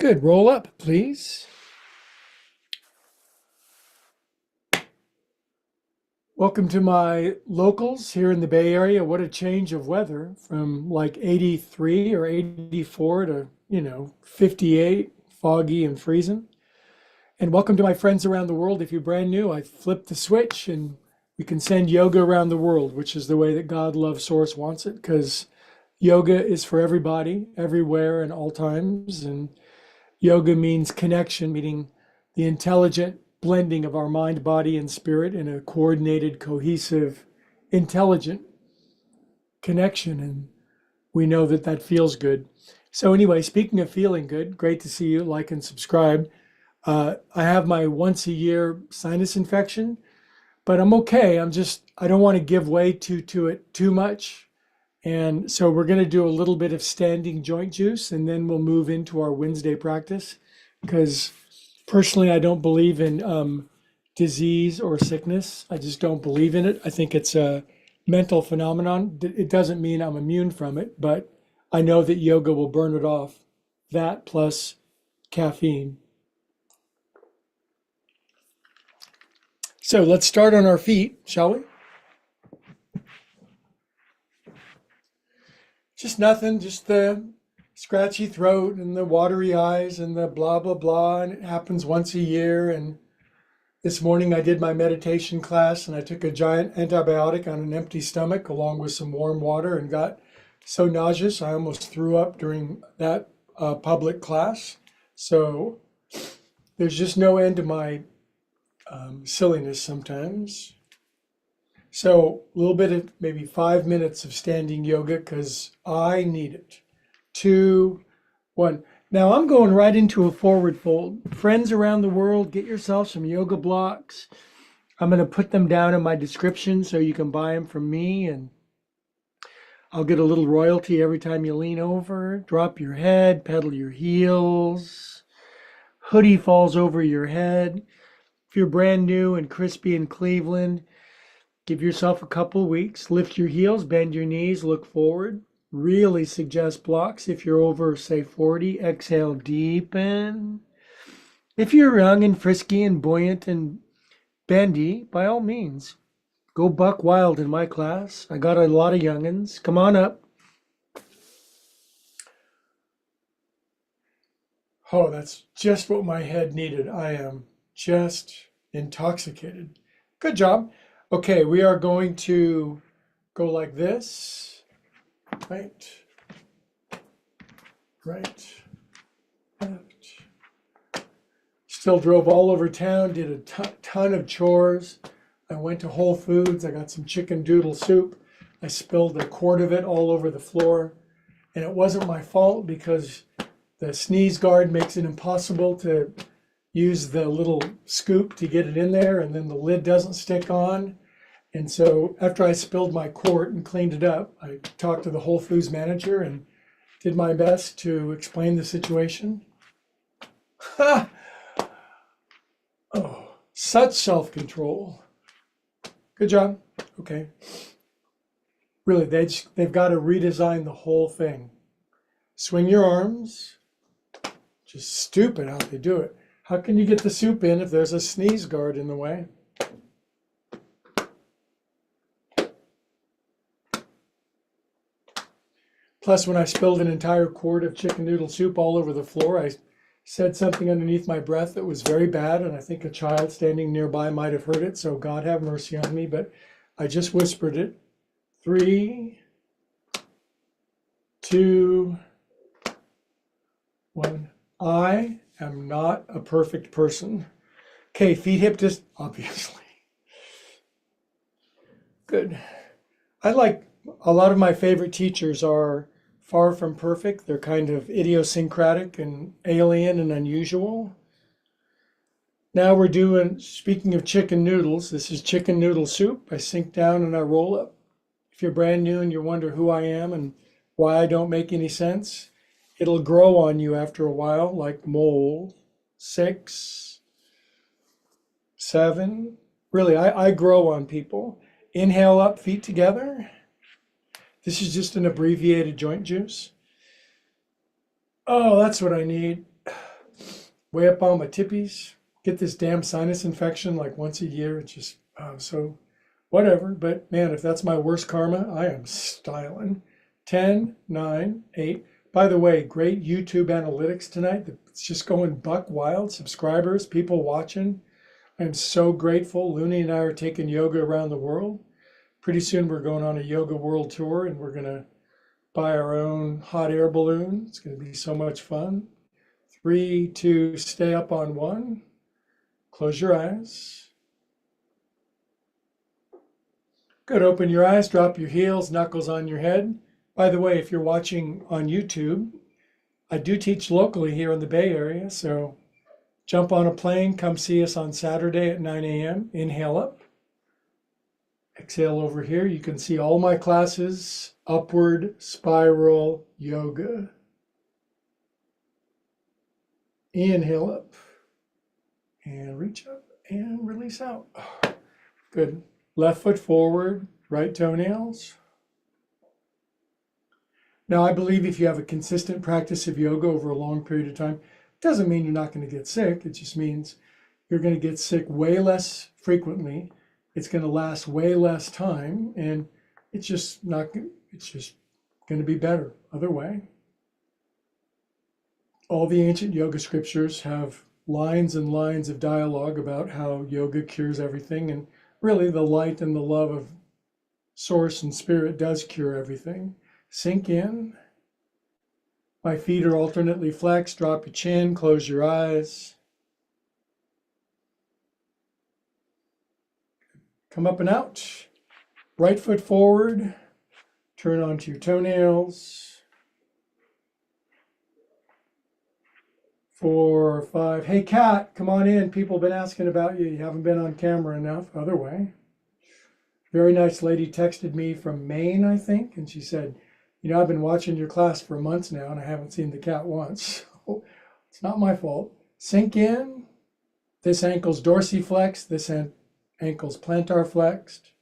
Good. Roll up, please. Welcome to my locals here in the Bay Area. What a change of weather from like 83 or 84 to, 58, foggy and freezing. And welcome to my friends around the world. If you're brand new, I flipped the switch and we can send yoga around the world, which is the way that God, love, source wants it, because yoga is for everybody, everywhere, and all times. And yoga means connection, meaning the intelligent blending of our mind, body, and spirit in a coordinated, cohesive, intelligent connection. And we know that that feels good. So, anyway, speaking of feeling good, great to see you. Like and subscribe. I have my once a year sinus infection, but I'm okay. I don't want to give way to it too much. And so we're going to do a little bit of standing joint juice, and then we'll move into our Wednesday practice. Because personally, I don't believe in disease or sickness. I just don't believe in it. I think it's a mental phenomenon. It doesn't mean I'm immune from it, but I know that yoga will burn it off. That plus caffeine. So let's start on our feet, shall we? Just nothing, just the scratchy throat and the watery eyes and the blah, blah, blah. And it happens once a year. And this morning I did my meditation class and I took a giant antibiotic on an empty stomach along with some warm water and got so nauseous I almost threw up during that public class. So there's just no end to my silliness sometimes. So a little bit of maybe 5 minutes of standing yoga because I need it. 2, 1. Now I'm going right into a forward fold. Friends around the world, get yourself some yoga blocks. I'm going to put them down in my description so you can buy them from me, and I'll get a little royalty every time you lean over. Drop your head, pedal your heels. Hoodie falls over your head. If you're brand new and crispy in Cleveland, give yourself a couple weeks. Lift your heels, bend your knees, look forward. Really suggest blocks if you're over, say, 40. Exhale, deepen. If you're young and frisky and buoyant and bendy, by all means, go buck wild in my class. I got a lot of youngins. Come on up. Oh, that's just what my head needed. I am just intoxicated. Good job. Okay, we are going to go like this. Right, right, left. Still drove all over town, did a ton of chores. I went to Whole Foods, I got some chicken noodle soup. I spilled a quart of it all over the floor. And it wasn't my fault because the sneeze guard makes it impossible to use the little scoop to get it in there, and then the lid doesn't stick on. And so after I spilled my quart and cleaned it up, I talked to the Whole Foods manager and did my best to explain the situation. Ha! Oh, such self-control. Good job. Okay. Really, they've got to redesign the whole thing. Swing your arms. Just stupid how they do it. How can you get the soup in if there's a sneeze guard in the way? Plus, when I spilled an entire quart of chicken noodle soup all over the floor, I said something underneath my breath that was very bad, and I think a child standing nearby might have heard it, so God have mercy on me, but I just whispered it. 3, 2, 1. I am not a perfect person. Okay, feet hip distance, obviously. Good. I like, a lot of my favorite teachers are far from perfect. They're kind of idiosyncratic and alien and unusual. Now we're doing, speaking of chicken noodles, this is chicken noodle soup. I sink down and I roll up. If you're brand new and you wonder who I am and why I don't make any sense, it'll grow on you after a while like mold. 6, 7. Really, I grow on people. Inhale up, feet together. This is just an abbreviated joint juice. Oh, that's what I need. way up on my tippies. Get this damn sinus infection like once a year. It's just so whatever. But man, if that's my worst karma, I am styling. 10, 9, 8. By the way, great YouTube analytics tonight. It's just going buck wild. Subscribers, people watching. I'm so grateful. Looney and I are taking yoga around the world. Pretty soon we're going on a yoga world tour, and we're going to buy our own hot air balloon. It's going to be so much fun. 3, 2, stay up on 1. Close your eyes. Good. Open your eyes, drop your heels, knuckles on your head. By the way, if you're watching on YouTube, I do teach locally here in the Bay Area, so jump on a plane, come see us on Saturday at 9 a.m. Inhale up. Exhale over here. You can see all my classes, upward spiral yoga. Inhale up and reach up and release out. Good. Left foot forward, right toenails. Now, I believe if you have a consistent practice of yoga over a long period of time, it doesn't mean you're not going to get sick. It just means you're going to get sick way less frequently. It's going to last way less time, and it's just going to be better other way. All the ancient yoga scriptures have lines and lines of dialogue about how yoga cures everything, and really the light and the love of source and spirit does cure everything. Sink in. My feet are alternately flexed. Drop your chin, close your eyes. Come up and out. Right foot forward. Turn onto your toenails. 4, 5. Hey, Kat, come on in. People have been asking about you. You haven't been on camera enough. Other way. Very nice lady texted me from Maine, I think, and she said, you know, I've been watching your class for months now, and I haven't seen the cat once. So it's not my fault. Sink in. This ankle's dorsiflexed. This ankle's plantar flexed.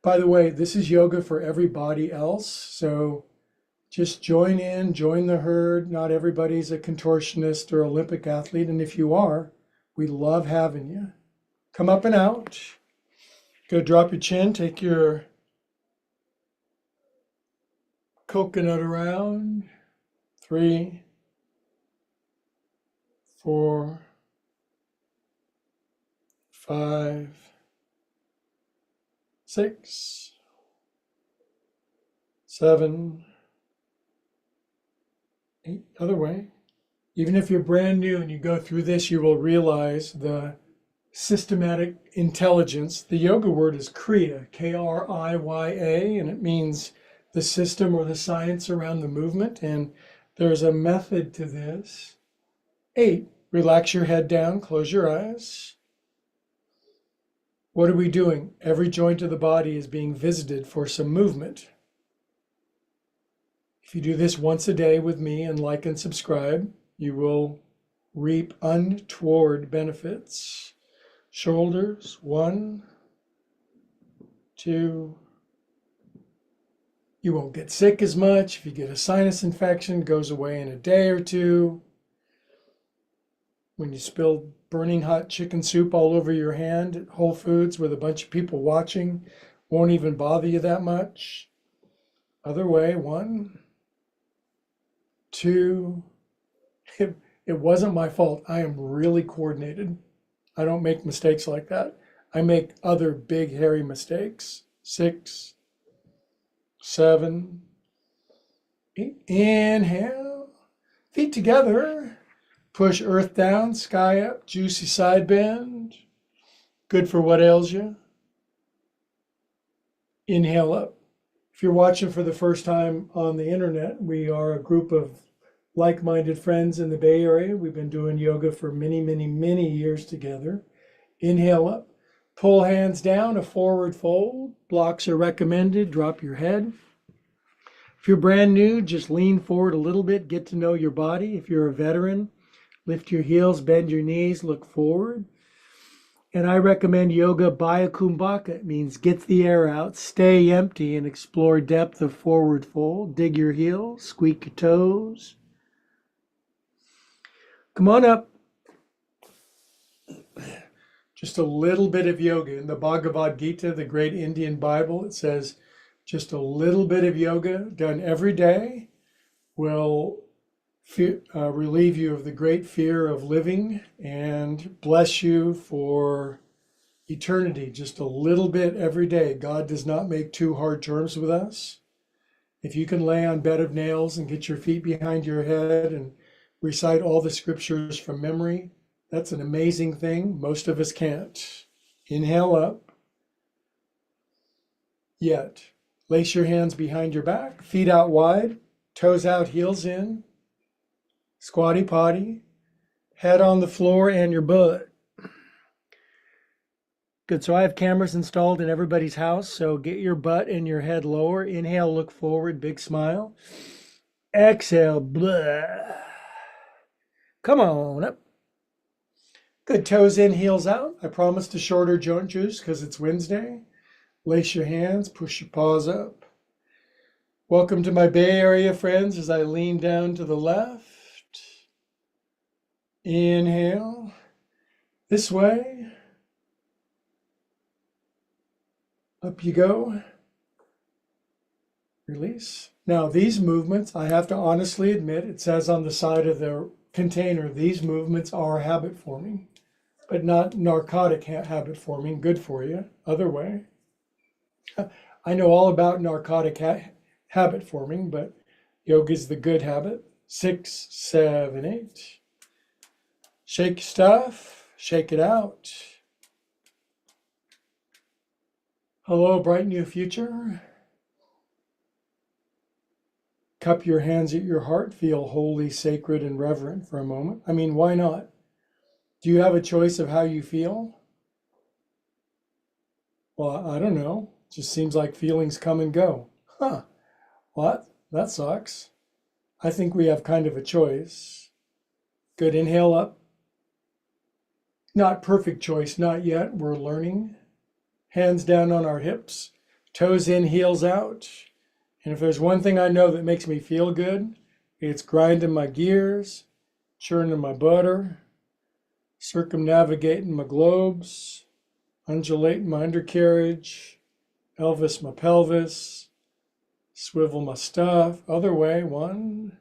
By the way, this is yoga for everybody else. So just join in, join the herd. Not everybody's a contortionist or Olympic athlete. And if you are, we love having you. Come up and out. Go drop your chin. Take your coconut around. 3, 4, 5, 6, 7, 8. Other way. Even if you're brand new and you go through this, you will realize the systematic intelligence. The yoga word is Kriya, K-R-I-Y-A, and it means the system or the science around the movement. And there's a method to this. 8, relax your head down, close your eyes. What are we doing? Every joint of the body is being visited for some movement. If you do this once a day with me and like and subscribe, you will reap untoward benefits. Shoulders, 1, 2. You won't get sick as much. If you get a sinus infection, it goes away in a day or 2. When you spill burning hot chicken soup all over your hand at Whole Foods with a bunch of people watching, won't even bother you that much. Other way, 1, 2. It wasn't my fault. I am really coordinated. I don't make mistakes like that. I make other big, hairy mistakes. 6, 7, 8. Inhale. Feet together. Push earth down, sky up, juicy side bend. Good for what ails you. Inhale up. If you're watching for the first time on the internet, we are a group of like-minded friends in the Bay Area. We've been doing yoga for many, many, many years together. Inhale up. Pull hands down, a forward fold. Blocks are recommended. Drop your head. If you're brand new, just lean forward a little bit. Get to know your body. If you're a veteran, lift your heels, bend your knees, look forward. And I recommend yoga Baya Kumbhaka. It means get the air out, stay empty, and explore depth of forward fold. Dig your heels, squeak your toes. Come on up. Just a little bit of yoga. In the Bhagavad Gita, the great Indian Bible, it says just a little bit of yoga done every day will relieve you of the great fear of living and bless you for eternity. Just a little bit every day. God does not make too hard terms with us. If you can lay on bed of nails and get your feet behind your head and recite all the scriptures from memory, that's an amazing thing. Most of us can't. Inhale up. Yet. Lace your hands behind your back, feet out wide, toes out, heels in. Squatty potty. Head on the floor and your butt. Good. So I have cameras installed in everybody's house. So get your butt and your head lower. Inhale, look forward, big smile. Exhale, blah. Come on up. Good. Toes in, heels out. I promised a shorter joint juice because it's Wednesday. Lace your hands, push your paws up. Welcome to my Bay Area friends as I lean down to the left. Inhale. This way. Up you go. Release. Now these movements, I have to honestly admit, it says on the side of the container, these movements are habit forming, but not narcotic habit forming, good for you, other way. I know all about narcotic habit forming, but yoga is the good habit. 6, 7, 8. Shake stuff, shake it out. Hello, bright new future. Cup your hands at your heart, feel holy, sacred, and reverent for a moment. I mean, why not? Do you have a choice of how you feel? Well, I don't know. It just seems like feelings come and go. Huh. What? That sucks. I think we have kind of a choice. Good. Inhale up. Not perfect choice, not yet. We're learning. Hands down on our hips. Toes in, heels out. And if there's one thing I know that makes me feel good, it's grinding my gears, churning my butter, circumnavigating my globes, undulating my undercarriage, Elvis my pelvis, swivel my stuff. Other way, 1,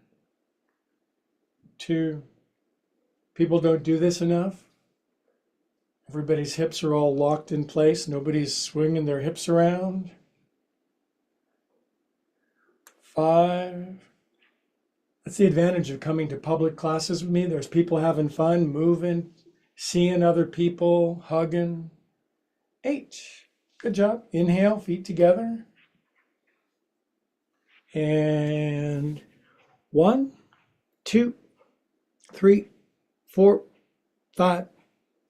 2. People don't do this enough. Everybody's hips are all locked in place. Nobody's swinging their hips around. 5. That's the advantage of coming to public classes with me. There's people having fun, moving, seeing other people, hugging. 8. Good job. Inhale, feet together. And 1, 2, 3, 4, 5,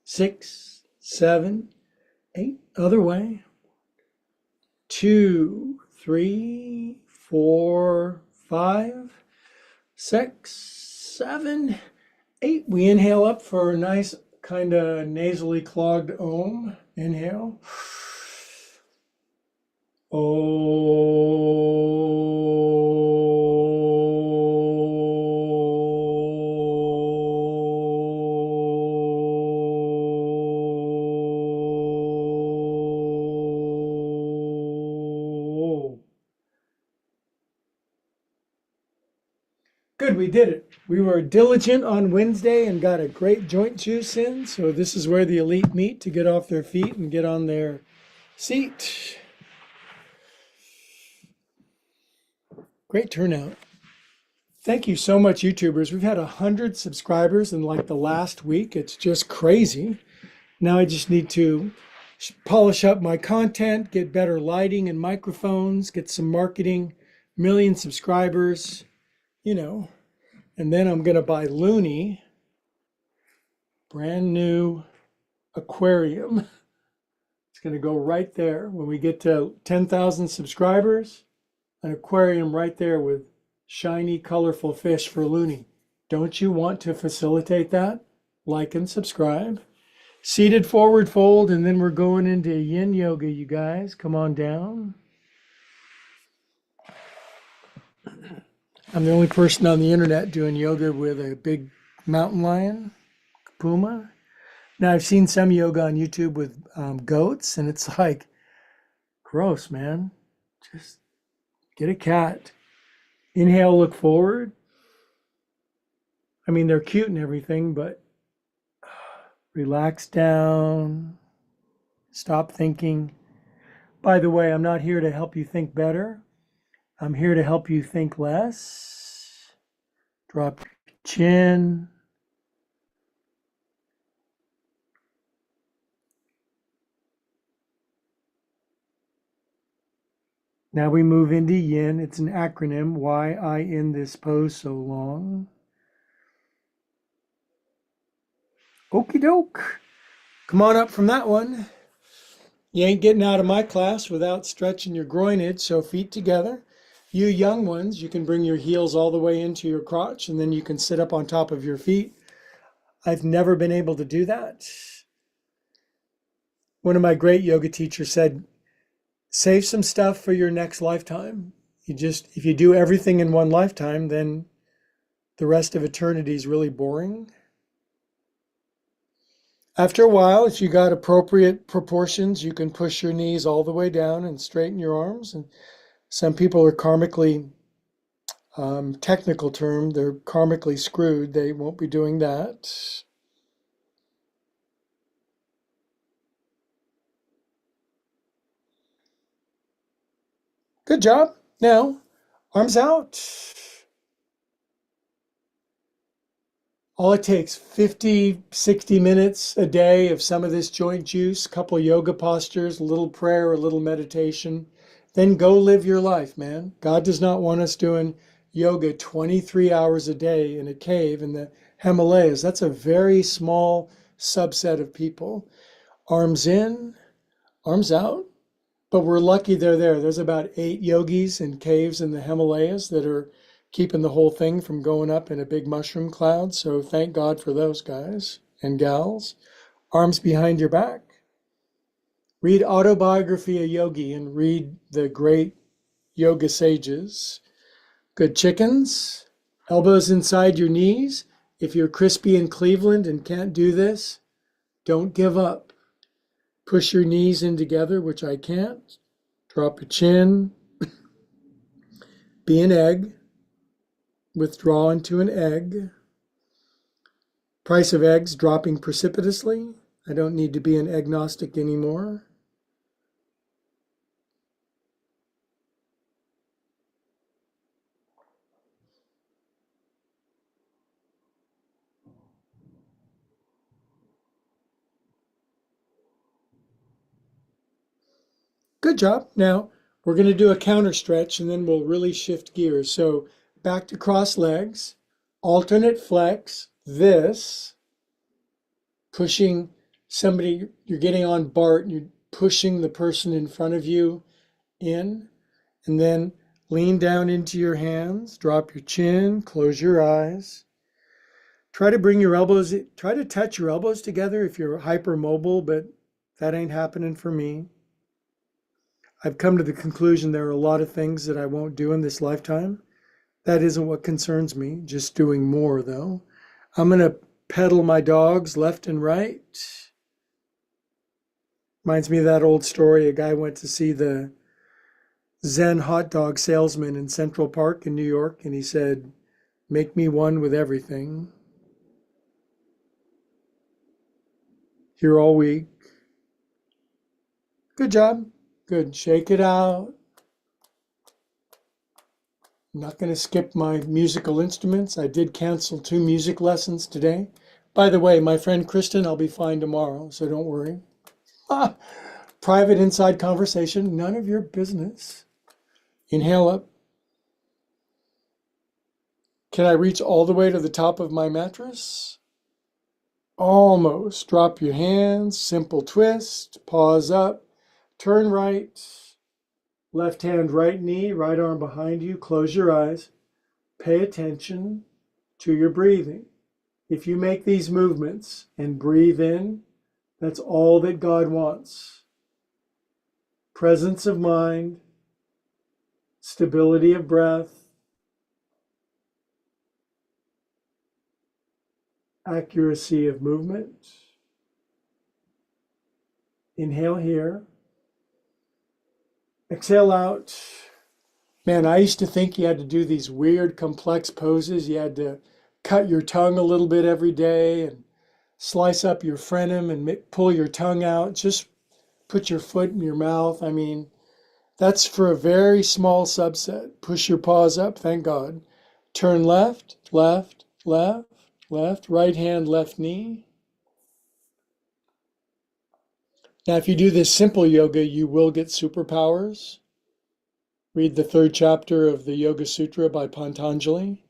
6, 7, 8. Other way. 2, 3, 4, 5, 6, 7, 8. We inhale up for a nice kind of nasally clogged Om. Inhale. Good, we did it. We were diligent on Wednesday and got a great joint juice in. So this is where the elite meet to get off their feet and get on their seat. Great turnout. Thank you so much, YouTubers. We've had 100 subscribers in like the last week. It's just crazy. Now I just need to polish up my content, get better lighting and microphones, get some marketing, million subscribers, you know. And then I'm going to buy Looney, brand new aquarium. It's going to go right there. When we get to 10,000 subscribers, an aquarium right there with shiny, colorful fish for Looney. Don't you want to facilitate that? Like and subscribe. Seated forward fold, and then we're going into yin yoga, you guys. Come on down. I'm the only person on the internet doing yoga with a big mountain lion, puma. Now, I've seen some yoga on YouTube with goats, and it's like, gross, man. Just get a cat. Inhale, look forward. I mean, they're cute and everything, but relax down. Stop thinking. By the way, I'm not here to help you think better. I'm here to help you think less. Drop your chin. Now we move into yin. It's an acronym. Why I in this pose so long. Okie doke. Come on up from that one. You ain't getting out of my class without stretching your groinage, so feet together. You young ones, you can bring your heels all the way into your crotch and then you can sit up on top of your feet. I've never been able to do that. One of my great yoga teachers said, save some stuff for your next lifetime. If you do everything in one lifetime, then the rest of eternity is really boring. After a while, if you got appropriate proportions, you can push your knees all the way down and straighten your arms. And some people are karmically, technical term, they're karmically screwed. They won't be doing that. Good job. Now, arms out. All it takes, 50, 60 minutes a day of some of this joint juice, a couple of yoga postures, a little prayer, a little meditation. Then go live your life, man. God does not want us doing yoga 23 hours a day in a cave in the Himalayas. That's a very small subset of people. Arms in, arms out. But we're lucky they're there. There's about 8 yogis in caves in the Himalayas that are keeping the whole thing from going up in a big mushroom cloud. So thank God for those guys and gals. Arms behind your back. Read Autobiography of Yogi and read the great yoga sages. Good chickens. Elbows inside your knees. If you're crispy in Cleveland and can't do this, don't give up. Push your knees in together, which I can't. Drop your chin. Be an egg. Withdraw into an egg. Price of eggs dropping precipitously. I don't need to be an agnostic anymore. Good job. Now we're going to do a counter stretch and then we'll really shift gears. So back to cross legs, alternate flex, this, pushing somebody, you're getting on Bart, you're pushing the person in front of you in, and then lean down into your hands, drop your chin, close your eyes. Try to bring your elbows, try to touch your elbows together if you're hypermobile, but that ain't happening for me. I've come to the conclusion there are a lot of things that I won't do in this lifetime. That isn't what concerns me, just doing more though. I'm going to pedal my dogs left and right. Reminds me of that old story. A guy went to see the Zen hot dog salesman in Central Park in New York, and he said, make me one with everything. Here all week. Good job. Good. Shake it out. I'm not going to skip my musical instruments. I did cancel 2 music lessons today. By the way, my friend Kristen, I'll be fine tomorrow, so don't worry. Private inside conversation, none of your business. Inhale up. Can I reach all the way to the top of my mattress? Almost. Drop your hands, simple twist, pause up, turn right, left hand, right knee, right arm behind you, close your eyes, pay attention to your breathing. If you make these movements and breathe in, that's all that God wants. Presence of mind, stability of breath. accuracy of movement. Inhale here. Exhale out. Man, I used to think you had to do these weird, complex poses. You had to cut your tongue a little bit every day and slice up your frenum and pull your tongue out. Just put your foot in your mouth. I mean, that's for a very small subset. Push your paws up, thank God. Turn left, left, left, left, right hand, left knee. Now, if you do this simple yoga, you will get superpowers. Read the 3rd chapter of the Yoga Sutra by Patanjali.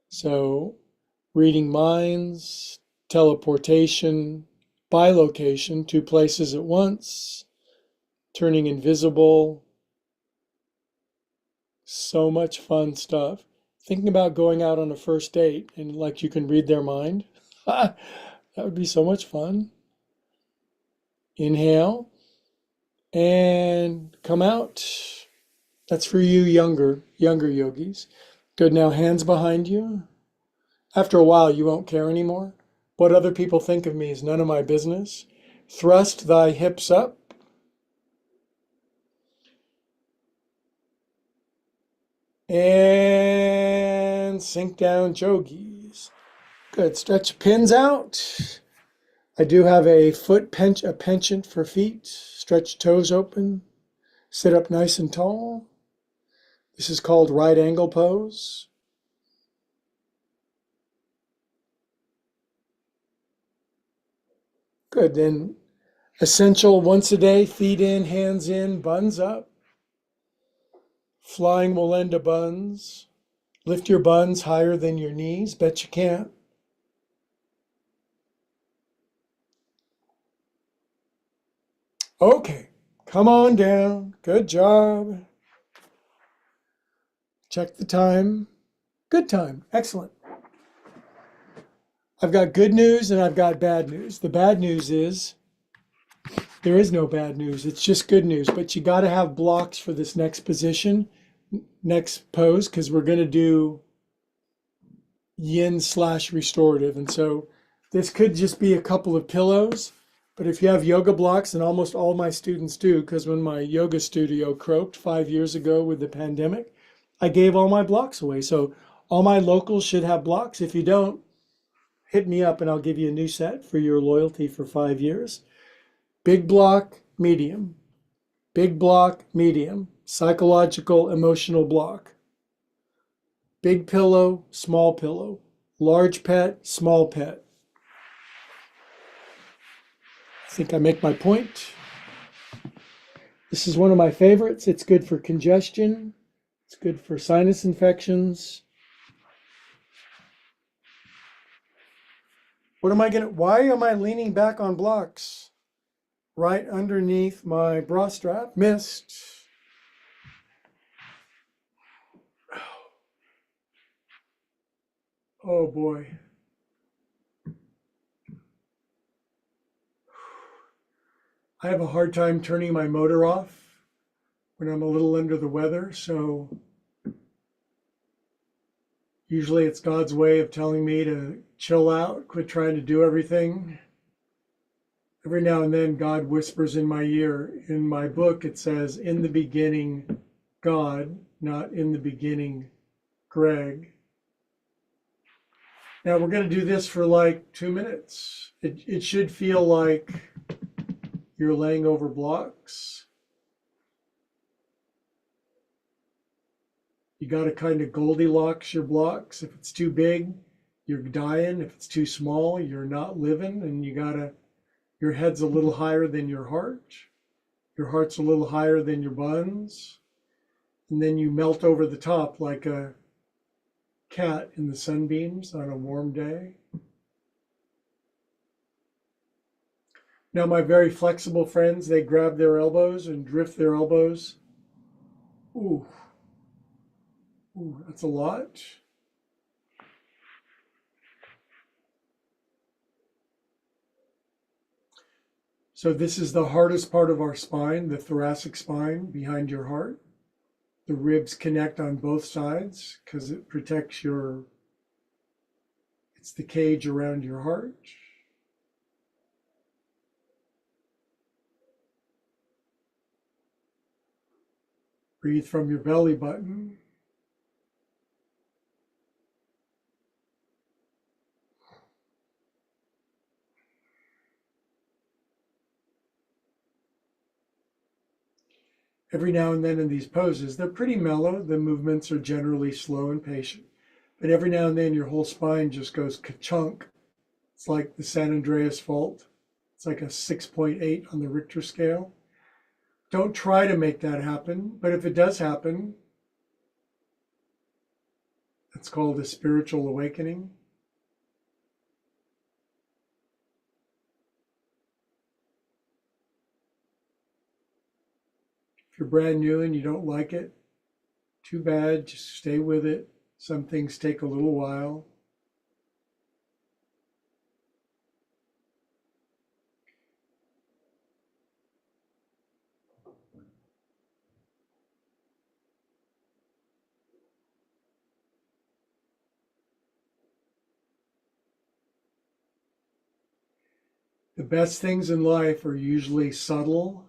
So, reading minds, teleportation, bilocation, 2 places at once, turning invisible. So much fun stuff. Thinking about going out on a first date and like you can read their mind. That would be so much fun. Inhale and come out. That's for you younger yogis. Good, now hands behind you. After a while, you won't care anymore. What other people think of me is none of my business. Thrust thy hips up. And sink down, yogis. Good, stretch pins out. I do have a penchant for feet. Stretch toes open. Sit up nice and tall. This is called right angle pose. Good, then essential once a day, feet in, hands in, buns up. Flying Walenda buns. Lift your buns higher than your knees. Bet you can't. Okay, come on down. Good job. Check the time. Good time. Excellent. I've got good news and I've got bad news. The bad news is there is no bad news. It's just good news. But you got to have blocks for this next position, next pose, because we're going to do yin/restorative. And so this could just be a couple of pillows. But if you have yoga blocks, and almost all my students do, because when my yoga studio croaked 5 years ago with the pandemic, I gave all my blocks away. So all my locals should have blocks. If you don't, hit me up and I'll give you a new set for your loyalty for 5 years. Big block, medium. Big block, medium. Psychological, emotional block. Big pillow, small pillow. Large pet, small pet. I think I make my point. This is one of my favorites. It's good for congestion. It's good for sinus infections. Why am I leaning back on blocks? Right underneath my bra strap. Missed. Oh boy. I have a hard time turning my motor off when I'm a little under the weather, so usually it's God's way of telling me to chill out, quit trying to do everything. Every now and then God whispers in my ear. In my book it says, in the beginning God, not in the beginning Greg. Now we're going to do this for like 2 minutes. It should feel like you're laying over blocks. You got to kind of Goldilocks your blocks. If it's too big, you're dying. If it's too small, you're not living. And your head's a little higher than your heart. Your heart's a little higher than your buns. And then you melt over the top like a cat in the sunbeams on a warm day. Now, my very flexible friends, they grab their elbows and drift their elbows. Ooh, that's a lot. So this is the hardest part of our spine, the thoracic spine behind your heart. The ribs connect on both sides because it protects it's It's the cage around your heart. Breathe from your belly button. Every now and then in these poses, they're pretty mellow. The movements are generally slow and patient. But every now and then your whole spine just goes ka-chunk. It's like the San Andreas Fault. It's like a 6.8 on the Richter scale. Don't try to make that happen, but if it does happen, it's called a spiritual awakening. If you're brand new and you don't like it, too bad, just stay with it. Some things take a little while. The best things in life are usually subtle.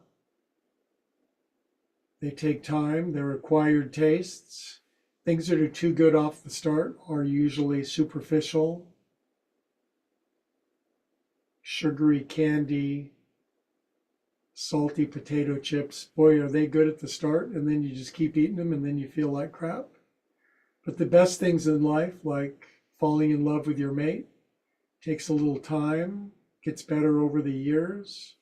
They take time, they're acquired tastes. Things that are too good off the start are usually superficial. Sugary candy, salty potato chips, boy, are they good at the start, and then you just keep eating them and then you feel like crap. But the best things in life, like falling in love with your mate, takes a little time, gets better over the years.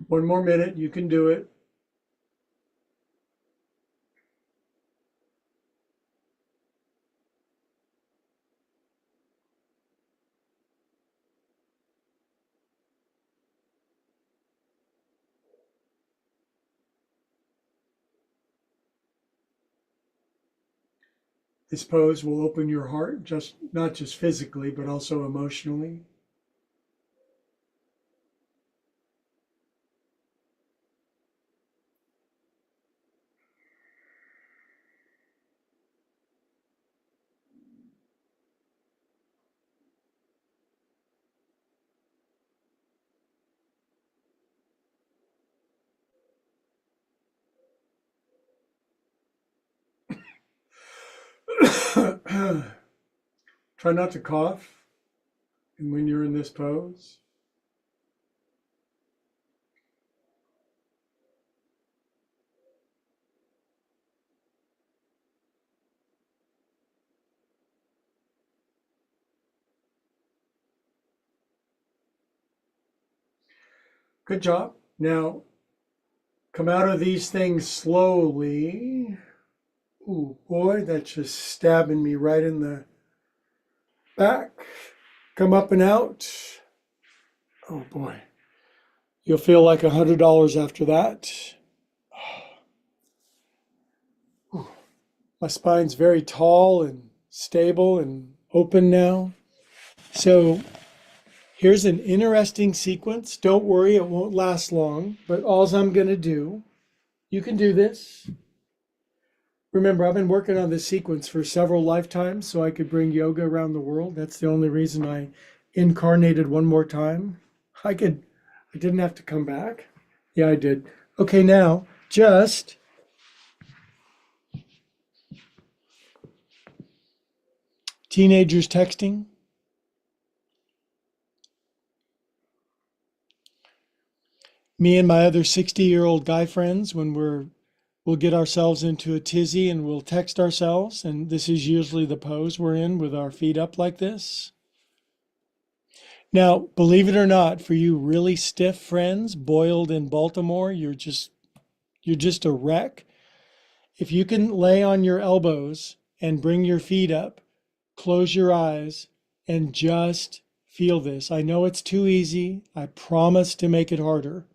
One more minute, you can do it. This pose will open your heart, just not just physically, but also emotionally. Try not to cough and when you're in this pose. Good job. Now, come out of these things slowly. Ooh, boy, that's just stabbing me right in the back. Come up and out. Oh, boy. You'll feel like $100 after that. Ooh. My spine's very tall and stable and open now. So here's an interesting sequence. Don't worry, it won't last long, but all I'm going to do, you can do this. Remember, I've been working on this sequence for several lifetimes so I could bring yoga around the world. That's the only reason I incarnated one more time. I didn't have to come back. Yeah, I did. Okay, now just teenagers texting. Me and my other 60-year-old guy friends, when we'll get ourselves into a tizzy and we'll text ourselves, and this is usually the pose we're in with our feet up like this. Now, believe it or not, for you really stiff friends, boiled in Baltimore, you're just a wreck. If you can lay on your elbows and bring your feet up, close your eyes, and just feel this. I know it's too easy. I promise to make it harder.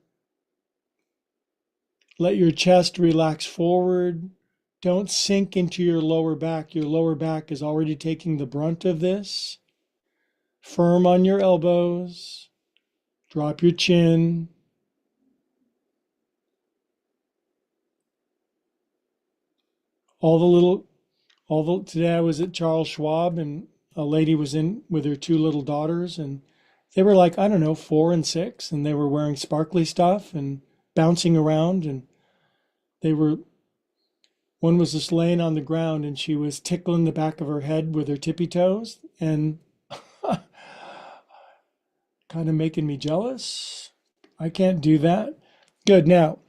Let your chest relax forward. Don't sink into your lower back. Your lower back is already taking the brunt of this. Firm on your elbows. Drop your chin. Today I was at Charles Schwab and a lady was in with her two little daughters and they were like, I don't know, 4 and 6, and they were wearing sparkly stuff and bouncing around and they were one was just laying on the ground and she was tickling the back of her head with her tippy toes and kind of making me jealous. I can't do that. Good. Now,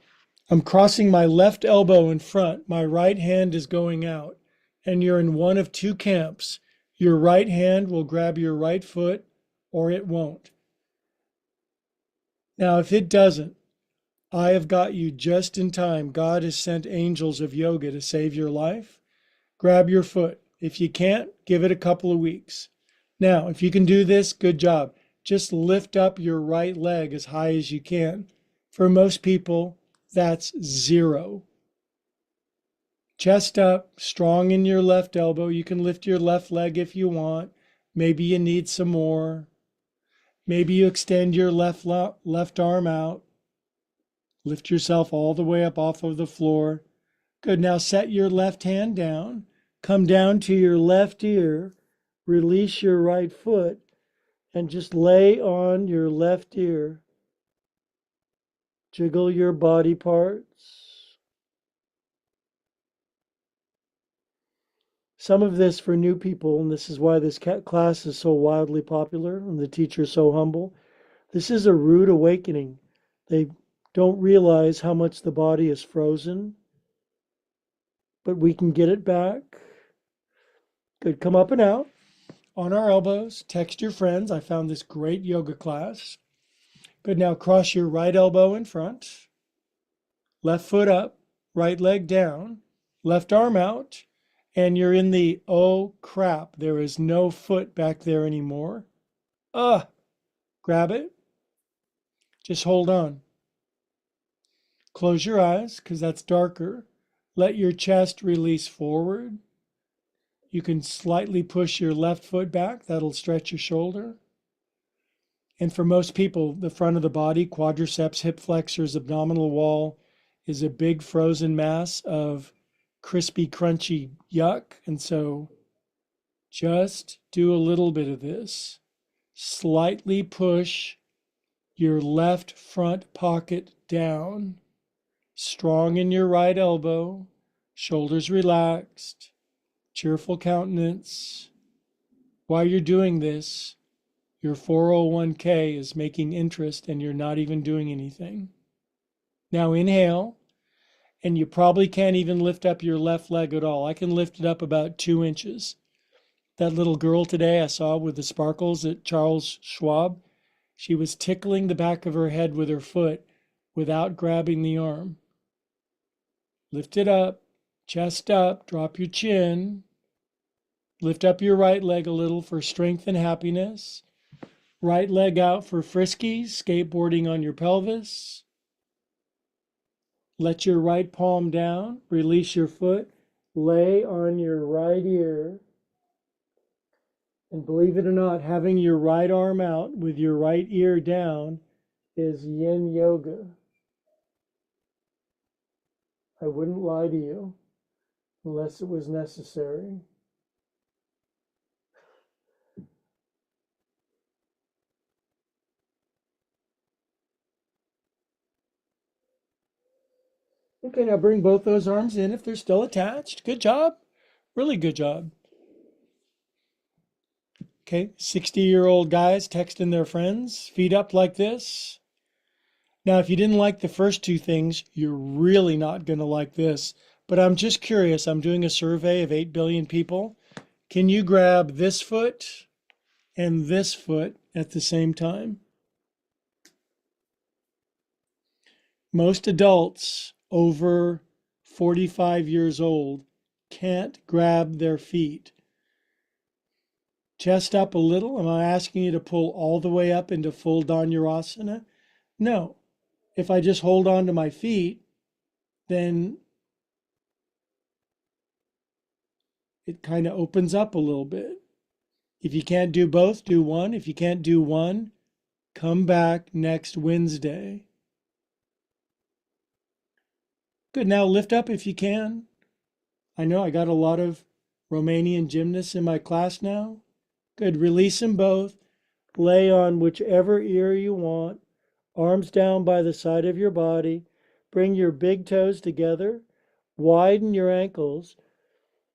I'm crossing my left elbow in front. My right hand is going out. And you're in one of two camps. Your right hand will grab your right foot or it won't. Now, if it doesn't, I have got you just in time. God has sent angels of yoga to save your life. Grab your foot. If you can't, give it a couple of weeks. Now, if you can do this, good job. Just lift up your right leg as high as you can. For most people, that's 0. Chest up, strong in your left elbow. You can lift your left leg if you want. Maybe you need some more. Maybe you extend your left arm out. Lift yourself all the way up off of the floor. Good. Now set your left hand down. Come down to your left ear. Release your right foot and just lay on your left ear. Jiggle your body parts. Some of this for new people, and this is why this class is so wildly popular and the teacher is so humble. This is a rude awakening. They don't realize how much the body is frozen, but we can get it back. Good. Come up and out on our elbows. Text your friends. I found this great yoga class. Good. Now cross your right elbow in front. Left foot up. Right leg down. Left arm out. And you're in the, oh crap, there is no foot back there anymore. Grab it. Just hold on. Close your eyes because that's darker. Let your chest release forward. You can slightly push your left foot back. That'll stretch your shoulder. And for most people, the front of the body, quadriceps, hip flexors, abdominal wall, is a big frozen mass of crispy, crunchy yuck. And so just do a little bit of this. Slightly push your left front pocket down. Strong in your right elbow. Shoulders relaxed. Cheerful countenance. While you're doing this, your 401k is making interest and you're not even doing anything. Now inhale. And you probably can't even lift up your left leg at all. I can lift it up about 2 inches. That little girl today I saw with the sparkles at Charles Schwab, she was tickling the back of her head with her foot without grabbing the arm. Lift it up, chest up, drop your chin. Lift up your right leg a little for strength and happiness. Right leg out for friskies, skateboarding on your pelvis. Let your right palm down, release your foot, lay on your right ear. And believe it or not, having your right arm out with your right ear down is yin yoga. I wouldn't lie to you unless it was necessary. Okay, now bring both those arms in if they're still attached. Good job. Really good job. Okay, 60-year-old guys texting their friends, feet up like this. Now, if you didn't like the first two things, you're really not going to like this. But I'm just curious. I'm doing a survey of 8 billion people. Can you grab this foot and this foot at the same time? Most adults over 45 years old can't grab their feet. Chest up a little. Am I asking you to pull all the way up into full Dhanurasana? No. If I just hold on to my feet, then it kind of opens up a little bit. If you can't do both, do one. If you can't do one, Come back next Wednesday. Good. Now lift up if you can. I know I got a lot of Romanian gymnasts in my class now. Good. Release them both. Lay on whichever ear you want. Arms down by the side of your body. Bring your big toes together. Widen your ankles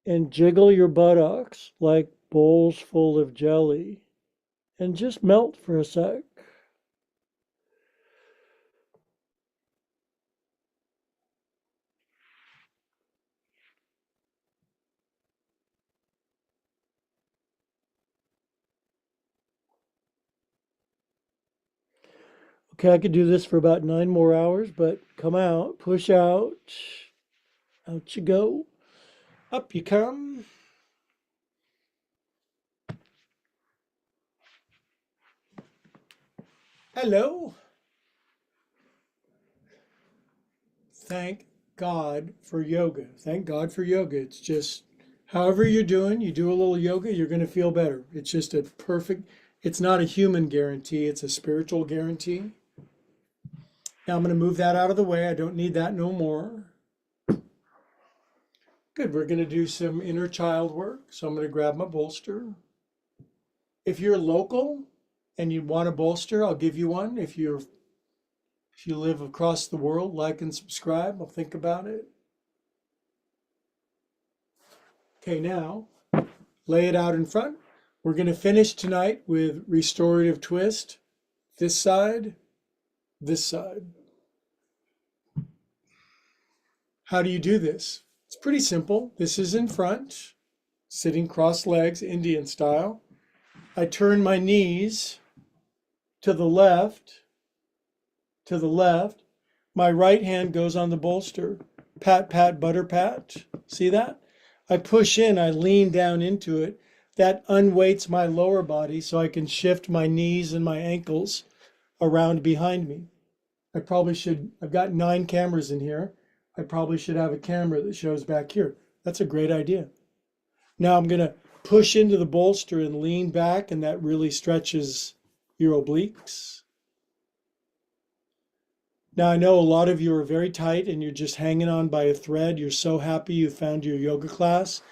and jiggle your buttocks like bowls full of jelly. And just melt for a sec. Okay, I could do this for about 9 more hours, but come out, push out. Out you go. Up you come. Hello. Thank God for yoga. Thank God for yoga. It's just, however you're doing, you do a little yoga, you're going to feel better. It's just a perfect, it's not a human guarantee, it's a spiritual guarantee. Now I'm going to move that out of the way. I don't need that no more. Good. We're going to do some inner child work. So I'm going to grab my bolster. If you're local and you want a bolster, I'll give you one. If you live across the world, like and subscribe. I'll think about it. Okay, now lay it out in front. We're going to finish tonight with restorative twist. This side, this side. How do you do this? It's pretty simple. This is in front, sitting cross legs, Indian style. I turn my knees to the left, to the left. My right hand goes on the bolster. Pat, pat, butter pat. See that? I push in, I lean down into it. That unweights my lower body so I can shift my knees and my ankles around behind me. I probably should, I've got 9 cameras in here. I probably should have a camera that shows back here. That's a great idea. Now I'm going to push into the bolster and lean back, and that really stretches your obliques. Now I know a lot of you are very tight and you're just hanging on by a thread. You're so happy you found your yoga class.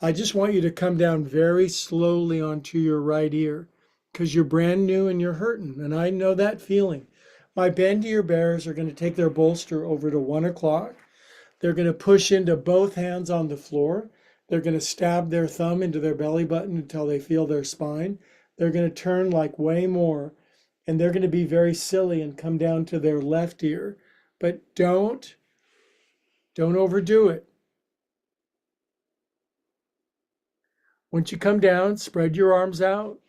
I just want you to come down very slowly onto your right ear because you're brand new and you're hurting. And I know that feeling. My bend to your bears are going to take their bolster over to 1 o'clock. They're going to push into both hands on the floor. They're going to stab their thumb into their belly button until they feel their spine. They're going to turn like way more. And they're going to be very silly and come down to their left ear. But don't overdo it. Once you come down, spread your arms out.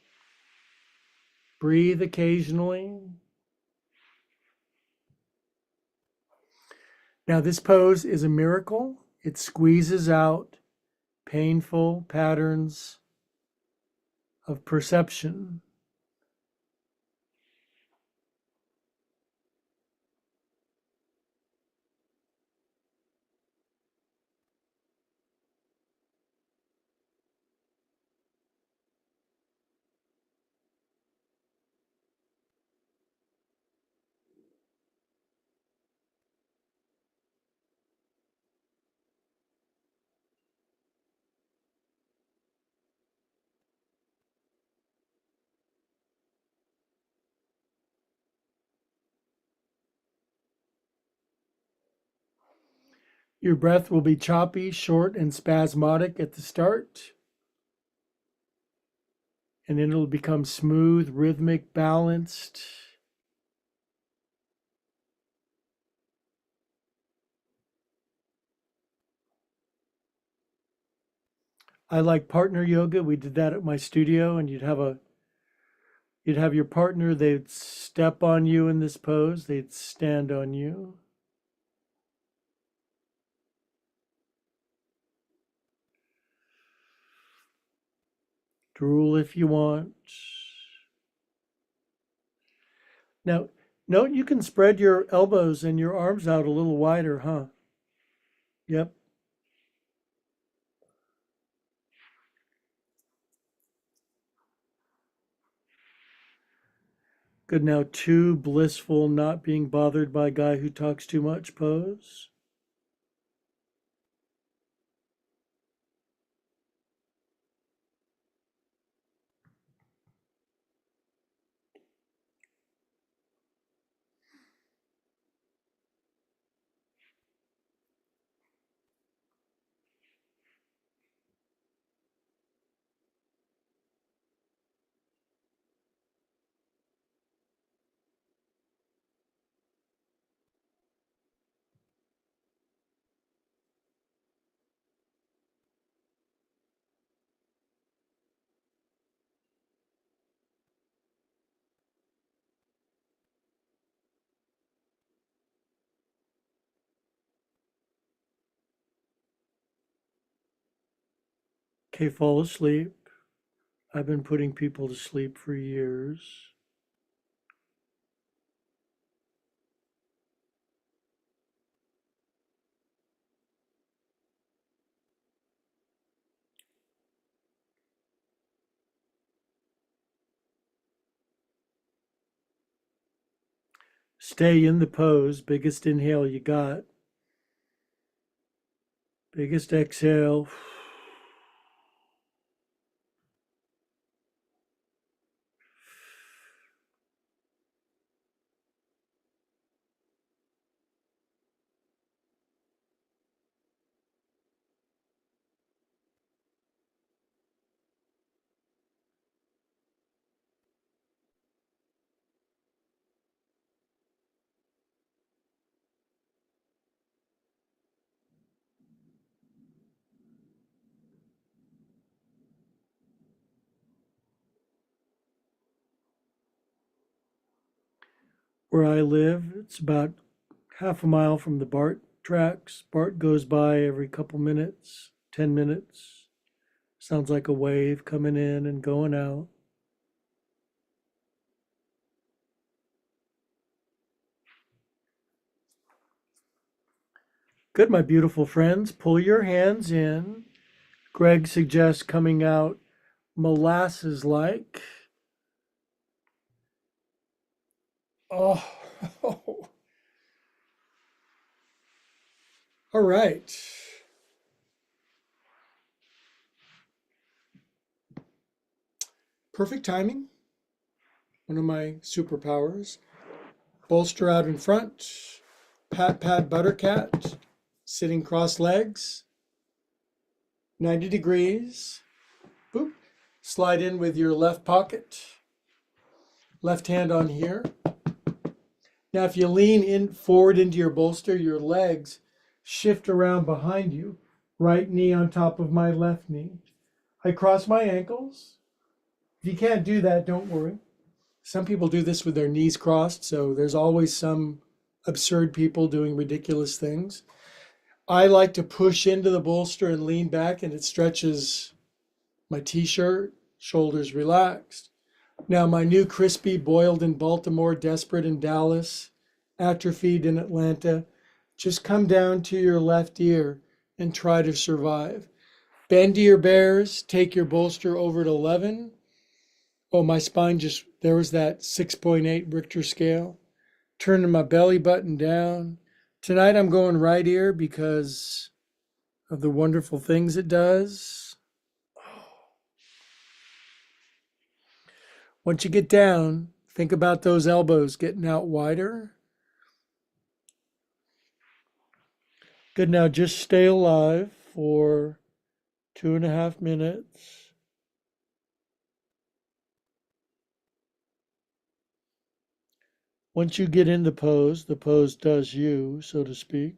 Breathe occasionally. Now this pose is a miracle. It squeezes out painful patterns of perception. Your breath will be choppy, short, and spasmodic at the start. And then it'll become smooth, rhythmic, balanced. I like partner yoga. We did that at my studio, and you'd have your partner, they'd step on you in this pose, they'd stand on you. Drool if you want. Now, note you can spread your elbows and your arms out a little wider, huh? Yep. Good. Now, two blissful, not being bothered by guy who talks too much pose. Okay, fall asleep. I've been putting people to sleep for years. Stay in the pose. Biggest inhale you got. Biggest exhale. Where I live, it's about half a mile from the BART tracks. BART goes by every couple minutes, 10 minutes. Sounds like a wave coming in and going out. Good, my beautiful friends. Pull your hands in. Greg suggests coming out molasses like. Oh, all right. Perfect timing. One of my superpowers. Bolster out in front. Pat, pat, buttercat. Sitting cross legs. 90 degrees. Boop. Slide in with your left pocket. Left hand on here. Now, if you lean in forward into your bolster, your legs shift around behind you. Right knee on top of my left knee. I cross my ankles. If you can't do that, don't worry. Some people do this with their knees crossed, so there's always some absurd people doing ridiculous things. I like to push into the bolster and lean back, and it stretches my t-shirt, shoulders relaxed. Now, my new crispy, boiled in Baltimore, desperate in Dallas, atrophied in Atlanta, just come down to your left ear and try to survive. Bend to your bears, take your bolster over at 11. Oh, my spine just, there was that 6.8 Richter scale. Turning my belly button down. Tonight I'm going right ear because of the wonderful things it does. Once you get down, think about those elbows getting out wider. Good, now just stay alive for 2.5 minutes. Once you get in the pose does you, so to speak.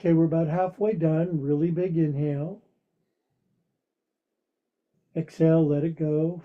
Okay, we're about halfway done. Really big inhale. Exhale, let it go.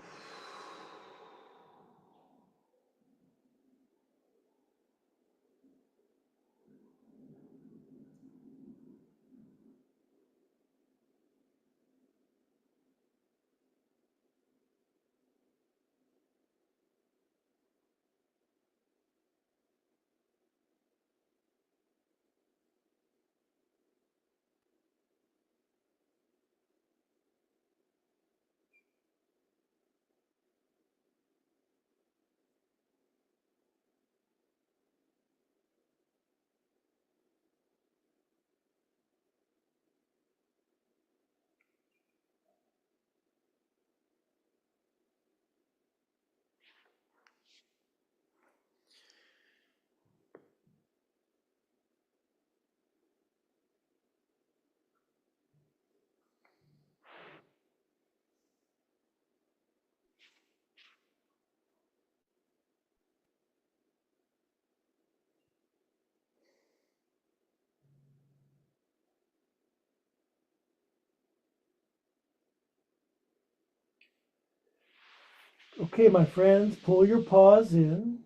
Okay, my friends, pull your paws in.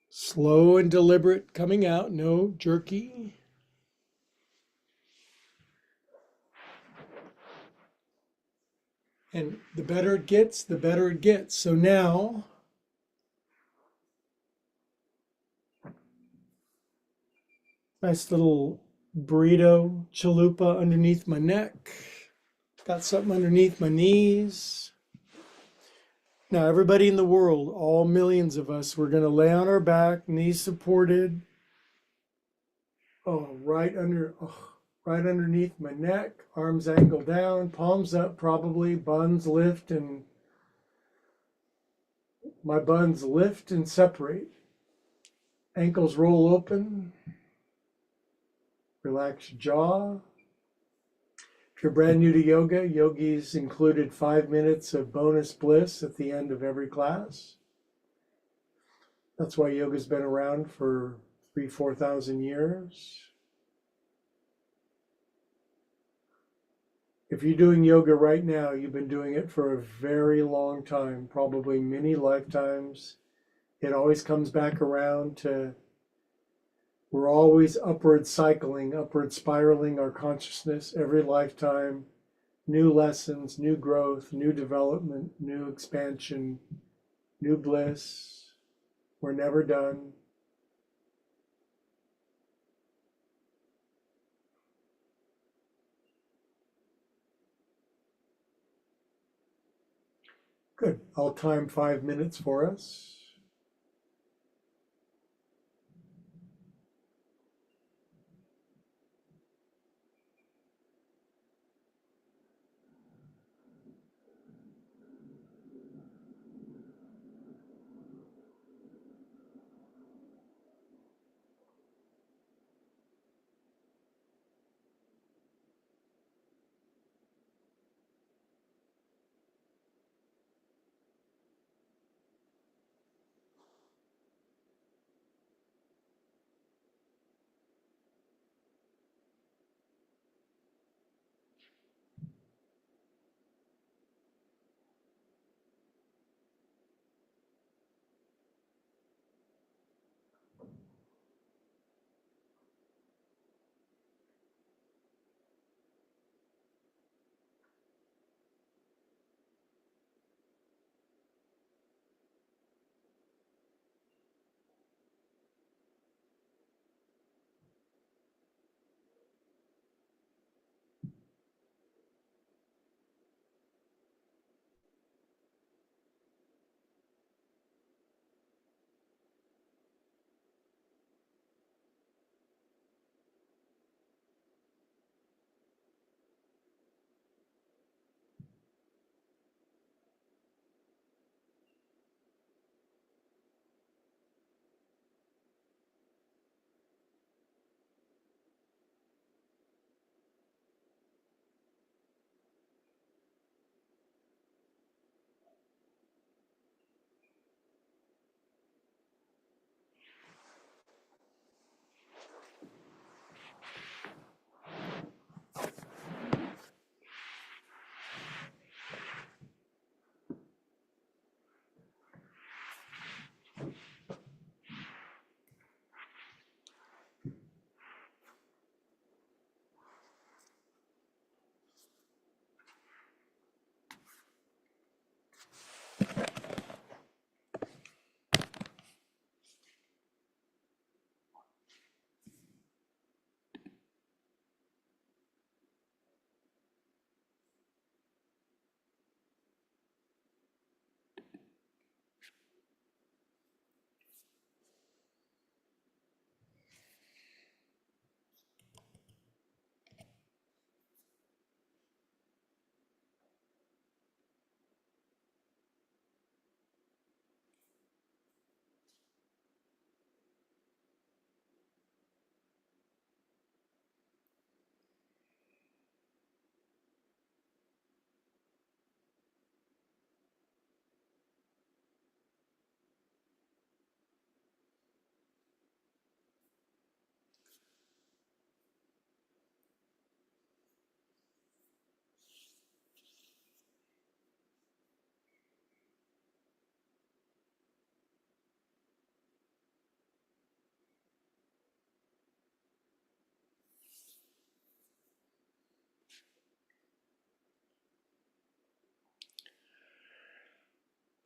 Slow and deliberate coming out, no jerky. And the better it gets, the better it gets. So now, nice little burrito chalupa underneath my neck. Got something underneath my knees. Now, everybody in the world, all millions of us, we're going to lay on our back, knees supported. Right underneath my neck, arms angle down, palms up probably, buns lift, and my buns lift and separate. Ankles roll open. Relax your jaw. If you're brand new to yoga, Yogi's included 5 minutes of bonus bliss at the end of every class. That's why yoga's been around for 4,000 years. If you're doing yoga right now, you've been doing it for a very long time, probably many lifetimes. It always comes back around to, we're always upward cycling, upward spiraling our consciousness every lifetime. New lessons, new growth, new development, new expansion, new bliss. We're never done. Good. I'll time 5 minutes for us.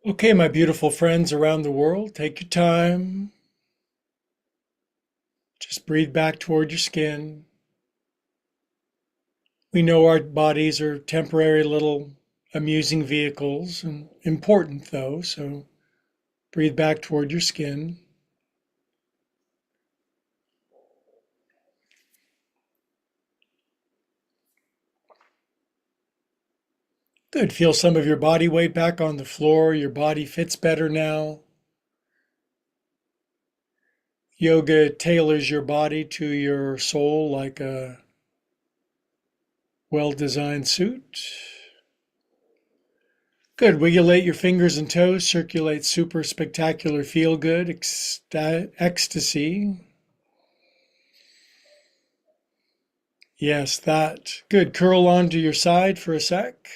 Okay, my beautiful friends around the world, take your time. Just breathe back toward your skin. We know our bodies are temporary little amusing vehicles and important though, so breathe back toward your skin. Good. Feel some of your body weight back on the floor. Your body fits better now. Yoga tailors your body to your soul like a well-designed suit. Good. Wigulate your fingers and toes. Circulate super spectacular feel good ecstasy. Yes, that. Good. Curl onto your side for a sec.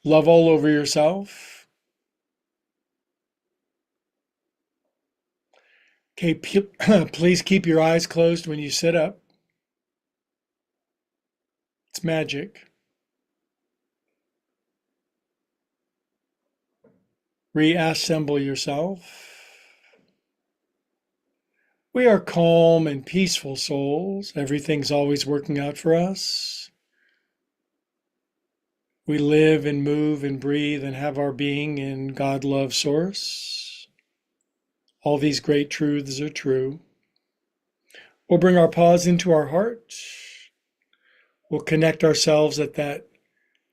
Love all over yourself. Okay, please keep your eyes closed when you sit up. It's magic. Reassemble yourself. We are calm and peaceful souls. Everything's always working out for us. We live and move and breathe and have our being in God love source. All these great truths are true. We'll bring our pause into our heart. We'll connect ourselves at that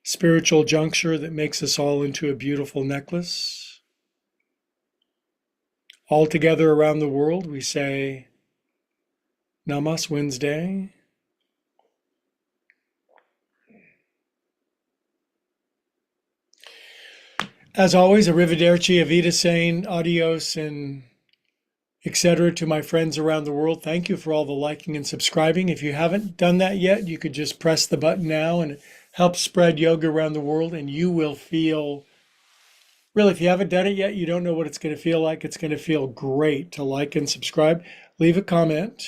spiritual juncture that makes us all into a beautiful necklace. All together around the world, we say, Namas Wednesday. As always, arrivederci, avita sane, adios, and etc. to my friends around the world. Thank you for all the liking and subscribing. If you haven't done that yet, you could just press the button now and help spread yoga around the world, and you will feel, really, if you haven't done it yet, you don't know what it's going to feel like. It's going to feel great to like and subscribe. Leave a comment.